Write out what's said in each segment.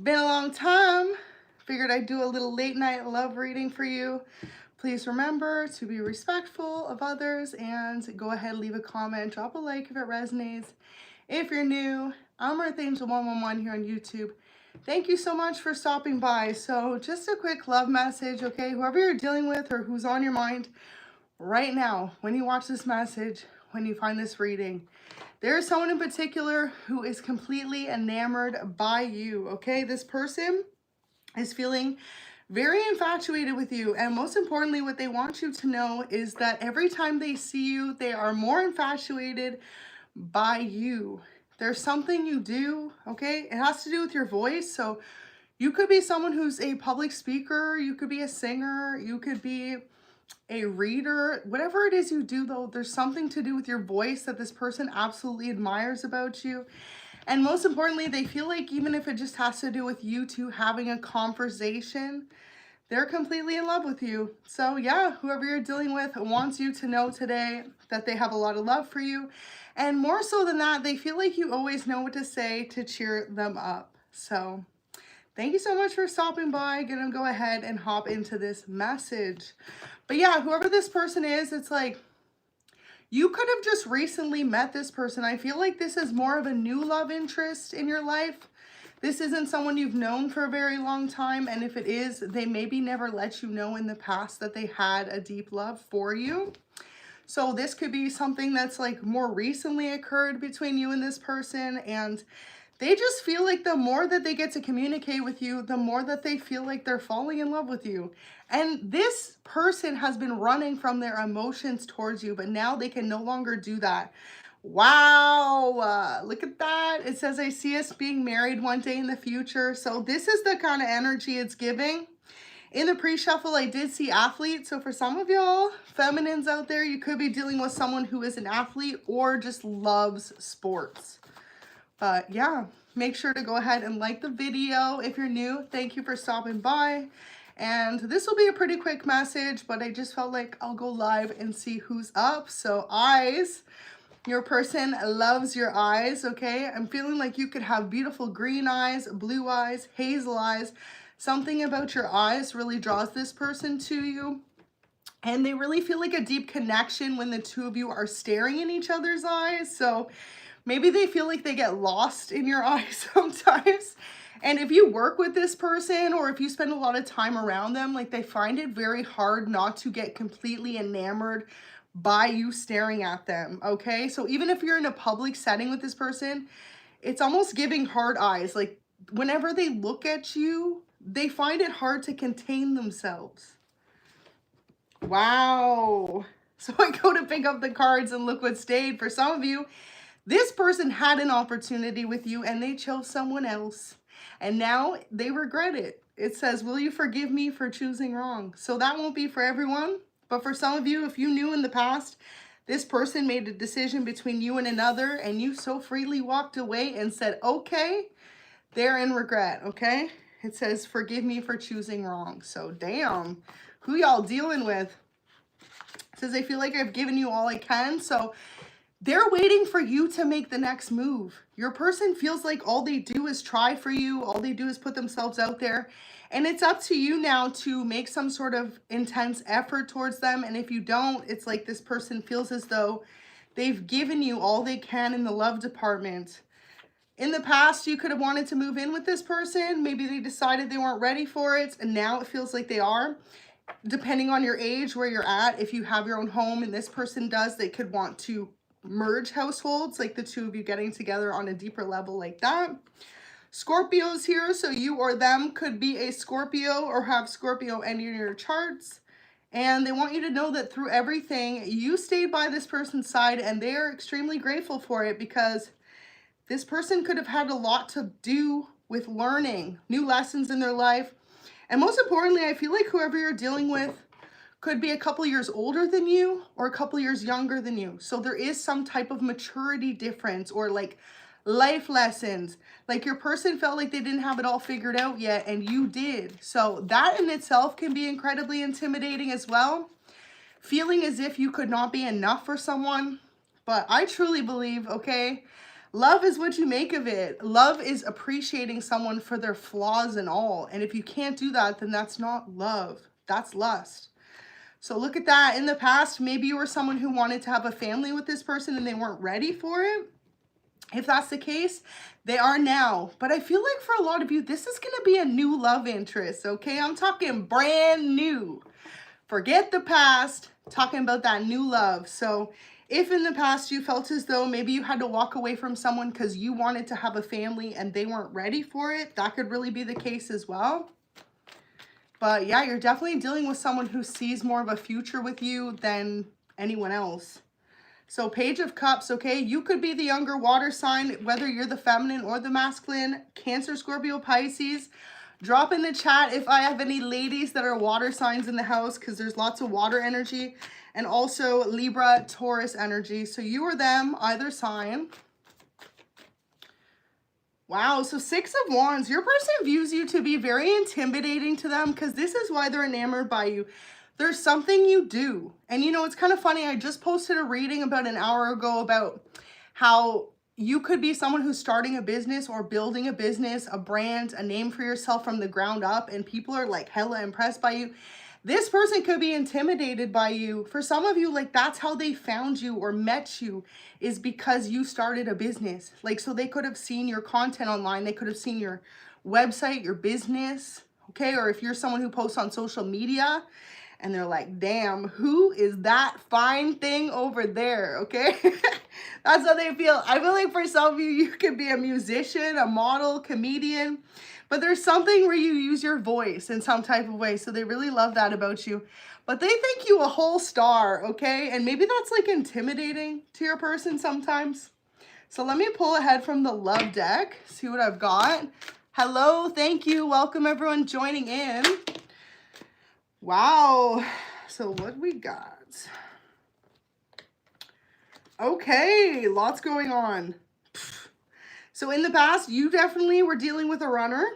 Been a long time. Figured I'd do a little late night love reading for you. Please remember to be respectful of others and go ahead, leave a comment, drop a like if it resonates. If you're new, I'm ត្ថangel111 here on YouTube. Thank you so much for stopping by. So just a quick love message, okay? Whoever you're dealing with or who's on your mind right now, when you watch this message, when you find this reading, there is someone in particular who is completely enamored by you, okay? This person is feeling very infatuated with you, and most importantly, what they want you to know is that every time they see you, they are more infatuated by you. There's something you do, okay? It has to do with your voice. So you could be someone who's a public speaker, you could be a singer, you could be a reader, whatever it is you do, though, there's something to do with your voice that this person absolutely admires about you. And most importantly, they feel like even if it just has to do with you two having a conversation, they're completely in love with you. So yeah, whoever you're dealing with wants you to know today that they have a lot of love for you. And more so than that, they feel like you always know what to say to cheer them up. So thank you so much for stopping by. Gonna go ahead and hop into this message. But yeah, whoever this person is, it's like you could have just recently met this person. I feel like this is more of a new love interest in your life. This isn't someone you've known for a very long time. And if it is, they maybe never let you know in the past that they had a deep love for you. So this could be something that's like more recently occurred between you and this person. And they just feel like the more that they get to communicate with you, the more that they feel like they're falling in love with you. And this person has been running from their emotions towards you, but now they can no longer do that. Wow, look at that. It says, I see us being married one day in the future. So this is the kind of energy it's giving. In the pre-shuffle, I did see athlete. So for some of y'all feminines out there, you could be dealing with someone who is an athlete or just loves sports. But yeah, make sure to go ahead and like the video if you're new. Thank you for stopping by. And this will be a pretty quick message, but I just felt like I'll go live and see who's up. So eyes, your person loves your eyes, okay? I'm feeling like you could have beautiful green eyes, blue eyes, hazel eyes. Something about your eyes really draws this person to you. And they really feel like a deep connection when the two of you are staring in each other's eyes. So maybe they feel like they get lost in your eyes sometimes. And if you work with this person or if you spend a lot of time around them, like they find it very hard not to get completely enamored by you staring at them, okay? So even if you're in a public setting with this person, it's almost giving hard eyes. Like whenever they look at you, they find it hard to contain themselves. Wow. So I go to pick up the cards and look what stayed. For some of you, this person had an opportunity with you and they chose someone else. And now they regret it. It says, will you forgive me for choosing wrong? So that won't be for everyone. But for some of you, if you knew in the past, this person made a decision between you and another and you so freely walked away and said, okay, they're in regret, okay? It says, forgive me for choosing wrong. So damn, who y'all dealing with? It says, I feel like I've given you all I can. So they're waiting for you to make the next move. Your person feels like all they do is try for you. All they do is put themselves out there. And it's up to you now to make some sort of intense effort towards them. And if you don't, it's like this person feels as though they've given you all they can in the love department. In the past, you could have wanted to move in with this person. Maybe they decided they weren't ready for it. And now it feels like they are. Depending on your age, where you're at, if you have your own home and this person does, they could want to merge households, like the two of you getting together on a deeper level like that. Scorpio's here, so you or them could be a Scorpio or have Scorpio energy in your charts. And they want you to know that through everything, you stayed by this person's side and they are extremely grateful for it because this person could have had a lot to do with learning new lessons in their life. And most importantly, I feel like whoever you're dealing with could be a couple years older than you or a couple years younger than you. So there is some type of maturity difference or like life lessons. Like your person felt like they didn't have it all figured out yet and you did. So that in itself can be incredibly intimidating as well. Feeling as if you could not be enough for someone. But I truly believe, okay, Love is what you make of it. Love is appreciating someone for their flaws and all. And if you can't do that, then that's not love. That's lust. So look at that. In the past, maybe you were someone who wanted to have a family with this person and they weren't ready for it. If that's the case, they are now. But I feel like for a lot of you, this is going to be a new love interest, okay? I'm talking brand new. Forget the past, talking about that new love. So if in the past you felt as though maybe you had to walk away from someone because you wanted to have a family and they weren't ready for it, that could really be the case as well. But yeah, you're definitely dealing with someone who sees more of a future with you than anyone else. So Page of Cups, okay? You could be the younger water sign, whether you're the feminine or the masculine. Cancer, Scorpio, Pisces. Drop in the chat if I have any ladies that are water signs in the house, because there's lots of water energy. And also Libra, Taurus energy. So you or them, either sign. Wow, so Six of Wands. Your person views you to be very intimidating to them, because this is why they're enamored by you. There's something you do. And you know, it's kind of funny. I just posted a reading about an hour ago about how you could be someone who's starting a business or building a business, a brand, a name for yourself from the ground up, and people are like hella impressed by you. This person could be intimidated by you. For some of you, like that's how they found you or met you, is because you started a business. Like, so they could have seen your content online. They could have seen your website, your business, okay? Or if you're someone who posts on social media, and they're like, damn, who is that fine thing over there, okay? That's how they feel. I feel like for some of you, you could be a musician, a model, comedian, but there's something where you use your voice in some type of way. So they really love that about you. But they think you a whole star, okay? And maybe that's like intimidating to your person sometimes. So let me pull ahead from the love deck, see what I've got. Hello, thank you. Welcome everyone joining in. Wow, so what we got? Okay, lots going on. So in the past, you definitely were dealing with a runner.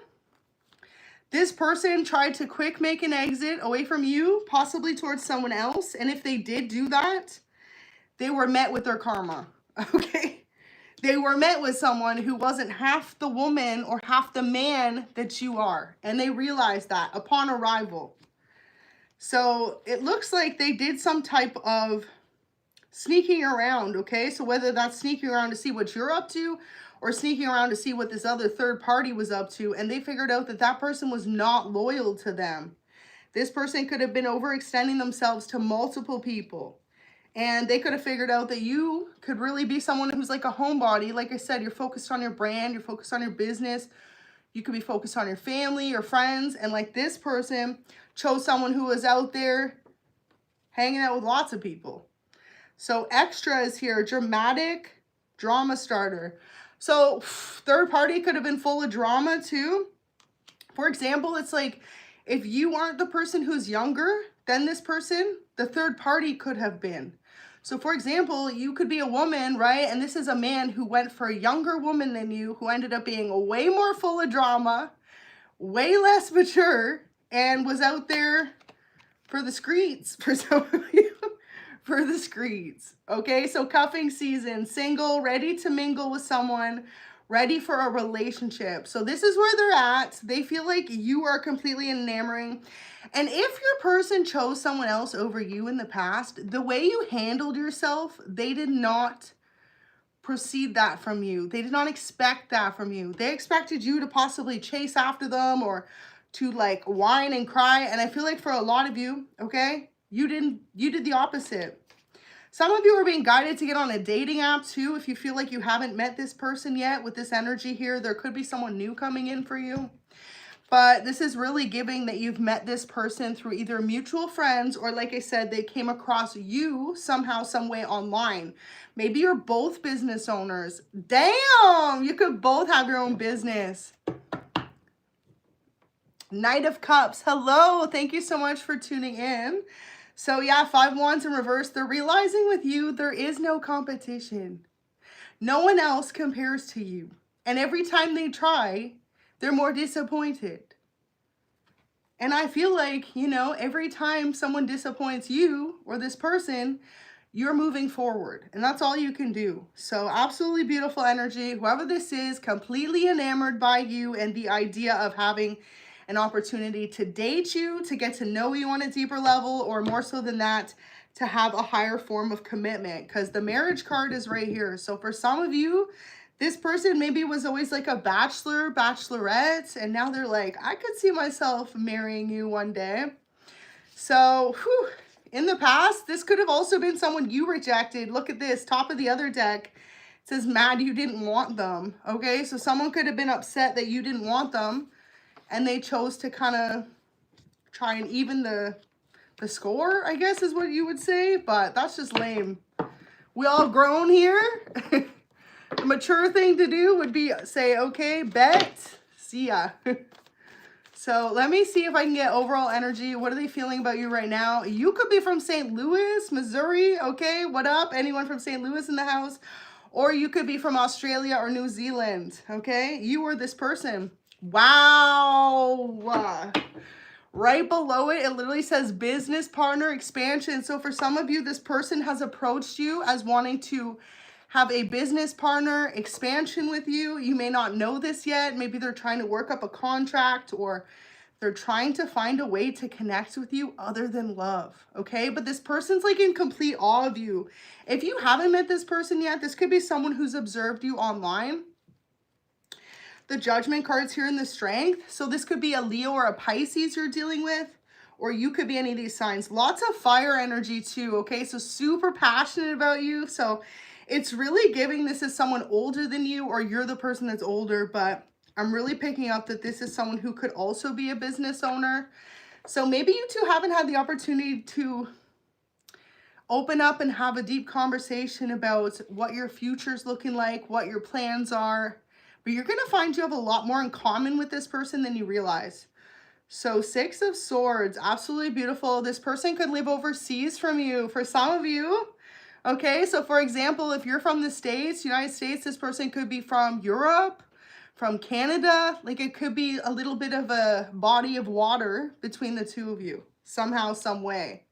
This person tried to quick make an exit away from you, possibly towards someone else. And if they did do that, they were met with their karma, okay? They were met with someone who wasn't half the woman or half the man that you are. And they realized that upon arrival. So it looks like they did some type of sneaking around, okay? So whether that's sneaking around to see what you're up to or sneaking around to see what this other third party was up to, and they figured out that that person was not loyal to them. This person could have been overextending themselves to multiple people. And they could have figured out that you could really be someone who's like a homebody. Like I said, you're focused on your brand, you're focused on your business. You could be focused on your family, your friends, and like this person chose someone who was out there hanging out with lots of people. So extra is here, dramatic drama starter. So third party could have been full of drama too. For example, it's like if you aren't the person who's younger than this person, the third party could have been. So for example, you could be a woman, right? And this is a man who went for a younger woman than you, who ended up being way more full of drama, way less mature, and was out there for the streets, for some of you, for the streets. Okay, so cuffing season, single, ready to mingle with someone, ready for a relationship. So this is where they're at. They feel like you are completely enamoring. And if your person chose someone else over you in the past, the way you handled yourself, they did not proceed that from you. They did not expect that from you. They expected you to possibly chase after them or to like whine and cry. And I feel like for a lot of you, okay, you did the opposite. Some of you are being guided to get on a dating app too. If you feel like you haven't met this person yet with this energy here, there could be someone new coming in for you. But this is really giving that you've met this person through either mutual friends or, like I said, they came across you somehow, some way online. Maybe you're both business owners. Damn, you could both have your own business. Knight of Cups. Hello. Thank you so much for tuning in. So yeah, 5 Wands in reverse. They're realizing with you, there is no competition. No one else compares to you. And every time they try, they're more disappointed. And I feel like, you know, every time someone disappoints you or this person, you're moving forward, and that's all you can do. So absolutely beautiful energy. Whoever this is, completely enamored by you and the idea of having an opportunity to date you, to get to know you on a deeper level, or more so than that, to have a higher form of commitment, because the marriage card is right here. So for some of you, this person maybe was always like a bachelor, bachelorette, and now they're like, I could see myself marrying you one day. So, whew, in the past, this could have also been someone you rejected. Look at this, top of the other deck. It says, mad you didn't want them, okay? So someone could have been upset that you didn't want them, and they chose to kind of try and even the score, I guess is what you would say, but that's just lame. We all grown here. The mature thing to do would be say, okay, bet, see ya. So let me see if I can get overall energy. What are they feeling about you right now? You could be from St. Louis, Missouri. Okay, what up? Anyone from St. Louis in the house? Or you could be from Australia or New Zealand. Okay, you or this person. Wow. Right below it, it literally says business partner expansion. So for some of you, this person has approached you as wanting to have a business partner expansion with you. You may not know this yet. Maybe they're trying to work up a contract, or they're trying to find a way to connect with you other than love, okay? But this person's like in complete awe of you. If you haven't met this person yet, this could be someone who's observed you online. The Judgment card's here in the Strength. So this could be a Leo or a Pisces you're dealing with, or you could be any of these signs. Lots of fire energy too, okay? So super passionate about you. So it's really giving this is someone older than you, or you're the person that's older, but I'm really picking up that this is someone who could also be a business owner. So maybe you two haven't had the opportunity to open up and have a deep conversation about what your future's looking like, what your plans are, but you're going to find you have a lot more in common with this person than you realize. So 6 of Swords, absolutely beautiful. This person could live overseas from you. For some of you, okay, so for example, if you're from the States, United States, this person could be from Europe, from Canada. Like it could be a little bit of a body of water between the two of you, somehow, some way.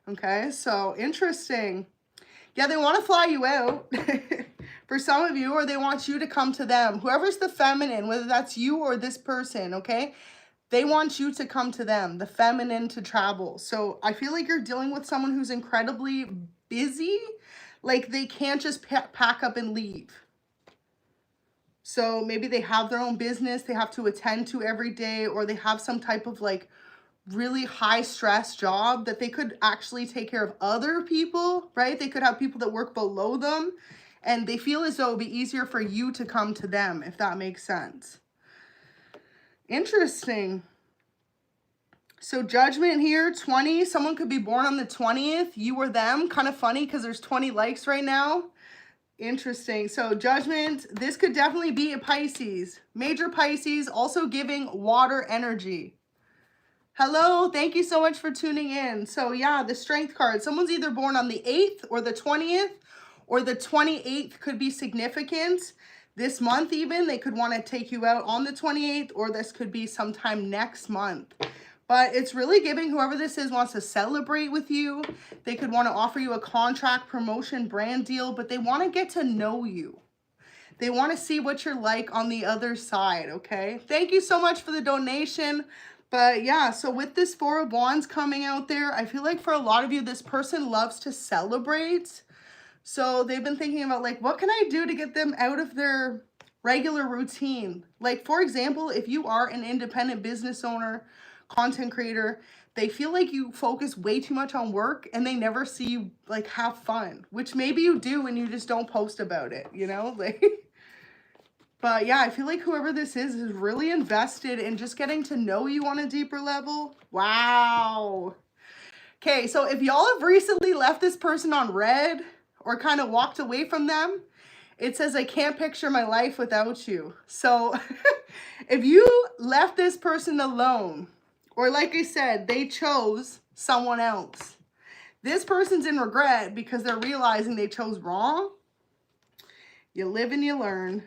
Okay, so interesting. Yeah, they want to fly you out for some of you, or they want you to come to them. Whoever's the feminine, whether that's you or this person, okay? They want you to come to them, the feminine to travel. So I feel like you're dealing with someone who's incredibly busy. Like they can't just pack up and leave. So maybe they have their own business they have to attend to every day, or they have some type of like really high stress job that they could actually take care of other people, right? They could have people that work below them, and they feel as though it would be easier for you to come to them, if that makes sense. Interesting. So Judgment here, 20. Someone could be born on the 20th. You or them. Kind of funny because there's 20 likes right now. Interesting. So Judgment, this could definitely be a Pisces. Major Pisces, also giving water energy. Hello, thank you so much for tuning in. So yeah, the Strength card. Someone's either born on the 8th or the 20th, or the 28th could be significant. This month even, they could want to take you out on the 28th, or this could be sometime next month. But it's really giving whoever this is wants to celebrate with you. They could want to offer you a contract, promotion, brand deal, but they want to get to know you. They want to see what you're like on the other side, okay? Thank you so much for the donation. But yeah, so with this 4 of Wands coming out there, I feel like for a lot of you, this person loves to celebrate. So they've been thinking about like, what can I do to get them out of their regular routine? Like, for example, if you are an independent business owner, content creator, they feel like you focus way too much on work and they never see you like have fun, which maybe you do and you just don't post about it, you know? Like, but yeah, I feel like whoever this is really invested in just getting to know you on a deeper level. Wow. Okay, so if y'all have recently left this person on red or kind of walked away from them, it says, I can't picture my life without you. So if you left this person alone, or like I said, they chose someone else, this person's in regret because they're realizing they chose wrong. You live and you learn.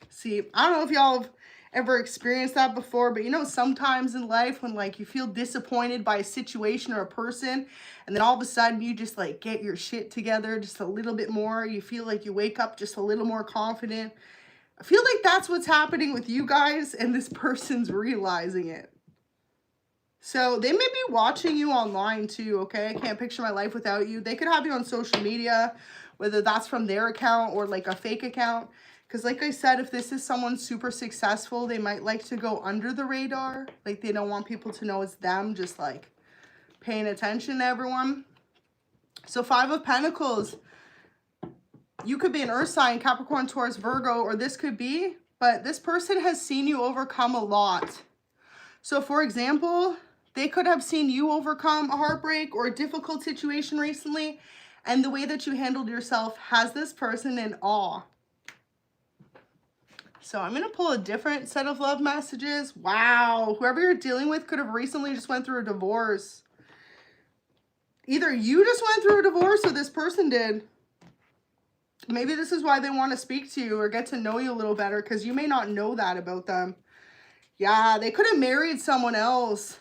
See, I don't know if y'all have ever experienced that before, but you know, sometimes in life when like you feel disappointed by a situation or a person, and then all of a sudden you just like get your shit together just a little bit more, you feel like you wake up just a little more confident. I feel like that's what's happening with you guys, and this person's realizing it. So they may be watching you online too, okay? I can't picture my life without you. They could have you on social media, whether that's from their account or like a fake account. Because like I said, if this is someone super successful, they might like to go under the radar. Like they don't want people to know it's them, just like paying attention to everyone. So 5 of Pentacles. You could be an Earth sign, Capricorn, Taurus, Virgo, or this could be, but this person has seen you overcome a lot. So for example, they could have seen you overcome a heartbreak or a difficult situation recently, and the way that you handled yourself has this person in awe. So I'm going to pull a different set of love messages. Wow. Whoever you're dealing with could have recently just went through a divorce. Either you just went through a divorce or this person did. Maybe this is why they want to speak to you or get to know you a little better, because you may not know that about them. Yeah, they could have married someone else.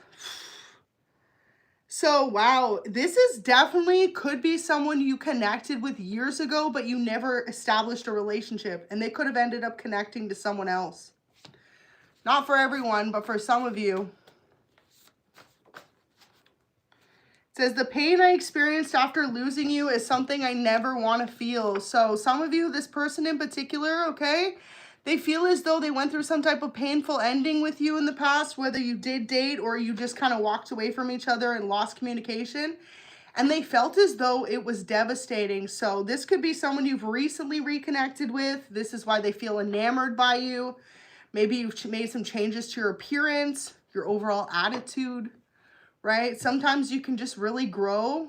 So, wow, this is definitely could be someone you connected with years ago, but you never established a relationship, and they could have ended up connecting to someone else. Not for everyone, but for some of you. It says, the pain I experienced after losing you is something I never want to feel. So some of you, this person in particular, okay, they feel as though they went through some type of painful ending with you in the past, whether you did date or you just kind of walked away from each other and lost communication. And they felt as though it was devastating. So this could be someone you've recently reconnected with. This is why they feel enamored by you. Maybe you've made some changes to your appearance, your overall attitude, right? Sometimes you can just really grow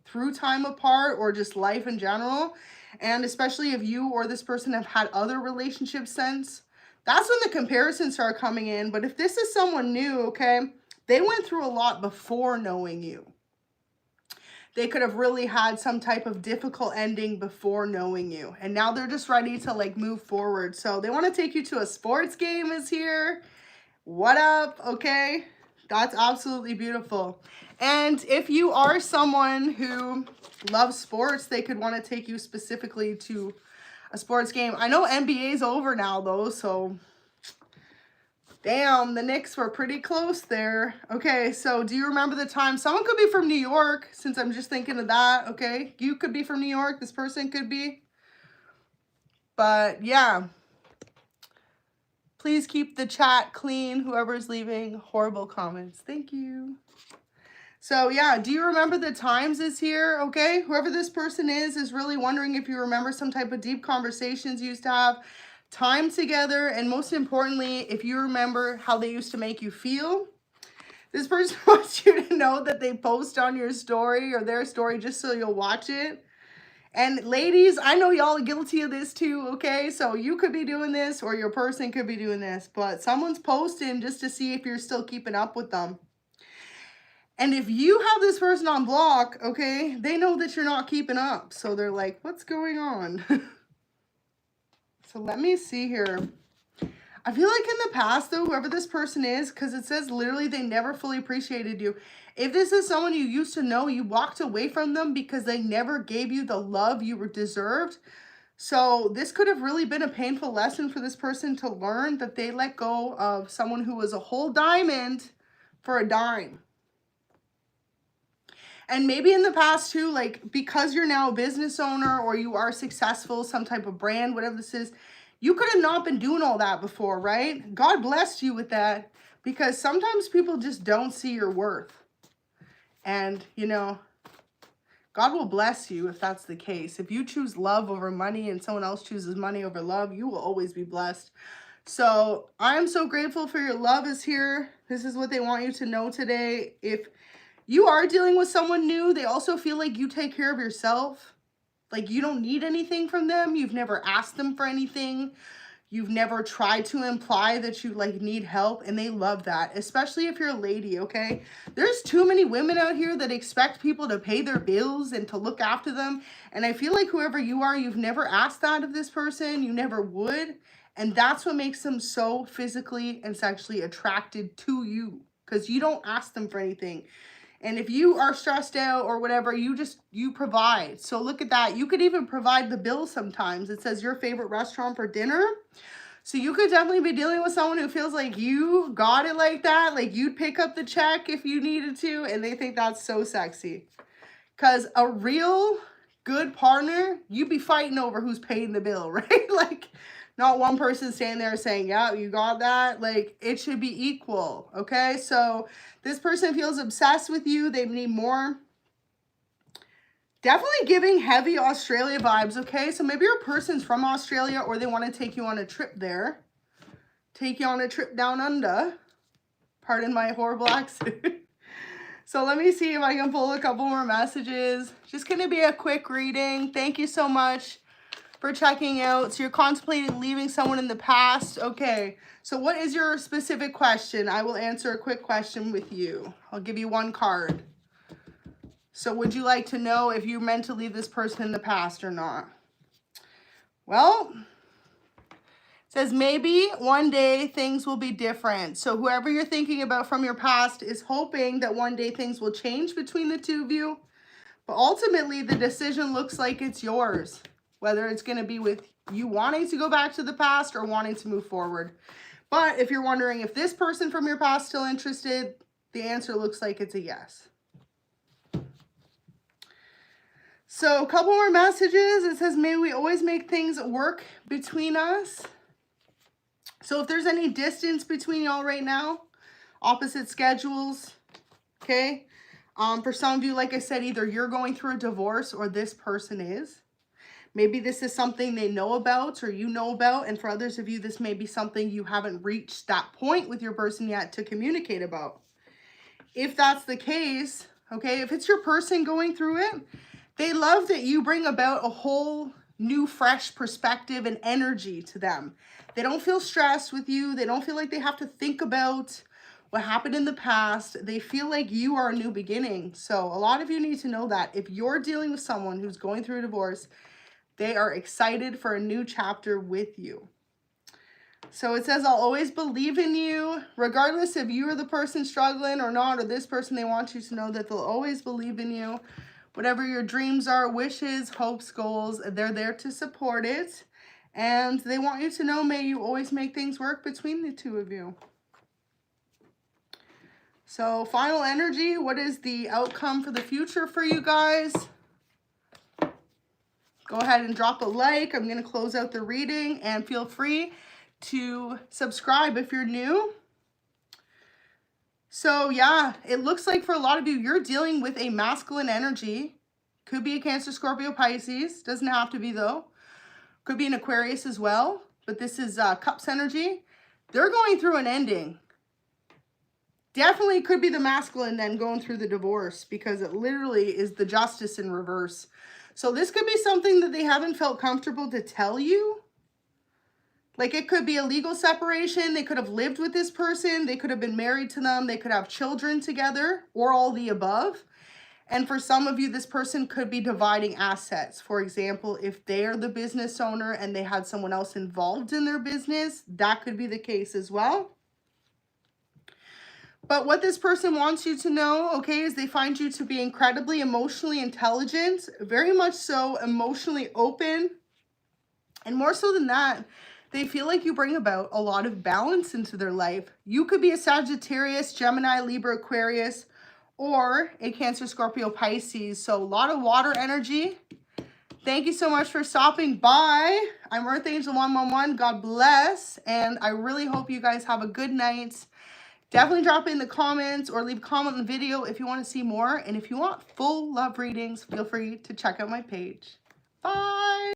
through time apart or just life in general. And especially if you or this person have had other relationships since, that's when the comparisons start coming in. But if this is someone new, okay, they went through a lot before knowing you. They could have really had some type of difficult ending before knowing you. And now they're just ready to like move forward. So they want to take you to a sports game is here. What up? Okay. That's absolutely beautiful. And if you are someone who loves sports, they could want to take you specifically to a sports game. I know NBA's over now though, so damn, the Knicks were pretty close there. Okay, so do you remember the time? Someone could be from New York, since I'm just thinking of that, okay? You could be from New York, this person could be. But yeah. Please keep the chat clean, whoever's leaving horrible comments. Thank you. So yeah, do you remember the times is here? Okay, whoever this person is really wondering if you remember some type of deep conversations you used to have, time together, and most importantly, if you remember how they used to make you feel. This person wants you to know that they post on your story or their story just so you'll watch it. And ladies, I know y'all are guilty of this too, okay? So you could be doing this or your person could be doing this, but someone's posting just to see if you're still keeping up with them. And if you have this person on block, okay, they know that you're not keeping up. So they're like, what's going on? So let me see here. I feel like in the past though, whoever this person is, because it says literally they never fully appreciated you. If this is someone you used to know, you walked away from them because they never gave you the love you deserved. So this could have really been a painful lesson for this person to learn, that they let go of someone who was a whole diamond for a dime. And maybe in the past too, like because you're now a business owner or you are successful, some type of brand, whatever this is, you could have not been doing all that before, right? God blessed you with that, because sometimes people just don't see your worth. And, you know, God will bless you if that's the case. If you choose love over money and someone else chooses money over love, you will always be blessed. So I am so grateful for your love is here. This is what they want you to know today. If you are dealing with someone new, they also feel like you take care of yourself. Like you don't need anything from them. You've never asked them for anything. You've never tried to imply that you like need help, and they love that, especially if you're a lady, okay? There's too many women out here that expect people to pay their bills and to look after them. And I feel like whoever you are, you've never asked that of this person. You never would. And that's what makes them so physically and sexually attracted to you, because you don't ask them for anything. And if you are stressed out or whatever, you provide. So look at that. You could even provide the bill sometimes. It says your favorite restaurant for dinner. So you could definitely be dealing with someone who feels like you got it like that. Like you'd pick up the check if you needed to. And they think that's so sexy. Because a real good partner, you'd be fighting over who's paying the bill, right? Like not one person standing there saying, yeah, you got that. Like it should be equal. Okay. So this person feels obsessed with you. They need more. Definitely giving heavy Australia vibes, okay? So maybe your person's from Australia or they want to take you on a trip there. Take you on a trip down under. Pardon my horrible accent. So let me see if I can pull a couple more messages. Just going to be a quick reading. Thank you so much for checking out. So you're contemplating leaving someone in the past. Okay, so what is your specific question? I will answer a quick question with you. I'll give you one card. So would you like to know if you meant to leave this person in the past or not? Well, it says maybe one day things will be different. So whoever you're thinking about from your past is hoping that one day things will change between the two of you. But ultimately, the decision looks like it's yours. Whether it's going to be with you wanting to go back to the past or wanting to move forward. But if you're wondering if this person from your past is still interested, the answer looks like it's a yes. So a couple more messages. It says, may we always make things work between us. So if there's any distance between y'all right now, opposite schedules, okay? For some of you, like I said, either you're going through a divorce or this person is. Maybe this is something they know about or you know about. And for others of you, this may be something you haven't reached that point with your person yet to communicate about. If that's the case, okay, if it's your person going through it, they love that you bring about a whole new, fresh perspective and energy to them. They don't feel stressed with you. They don't feel like they have to think about what happened in the past. They feel like you are a new beginning. So a lot of you need to know that if you're dealing with someone who's going through a divorce, they are excited for a new chapter with you. So it says, I'll always believe in you, regardless if you are the person struggling or not, or this person, they want you to know that they'll always believe in you. Whatever your dreams are, wishes, hopes, goals, they're there to support it. And they want you to know, may you always make things work between the two of you. So final energy, what is the outcome for the future for you guys? Go ahead and drop a like. I'm going to close out the reading and feel free to subscribe if you're new. So yeah, it looks like for a lot of you, you're dealing with a masculine energy. Could be a Cancer, Scorpio, Pisces. Doesn't have to be though. Could be an Aquarius as well. But this is Cups energy. They're going through an ending. Definitely could be the masculine then going through the divorce, because it literally is the Justice in reverse. So this could be something that they haven't felt comfortable to tell you. Like it could be a legal separation. They could have lived with this person. They could have been married to them. They could have children together, or all the above. And for some of you, this person could be dividing assets. For example, if they're the business owner and they had someone else involved in their business, that could be the case as well. But what this person wants you to know, okay, is they find you to be incredibly emotionally intelligent, very much so emotionally open. And more so than that, they feel like you bring about a lot of balance into their life. You could be a Sagittarius, Gemini, Libra, Aquarius, or a Cancer, Scorpio, Pisces. So a lot of water energy. Thank you so much for stopping by. I'm Earth Angel 111. God bless. And I really hope you guys have a good night. Definitely drop in the comments or leave a comment in the video if you want to see more. And if you want full love readings, feel free to check out my page. Bye.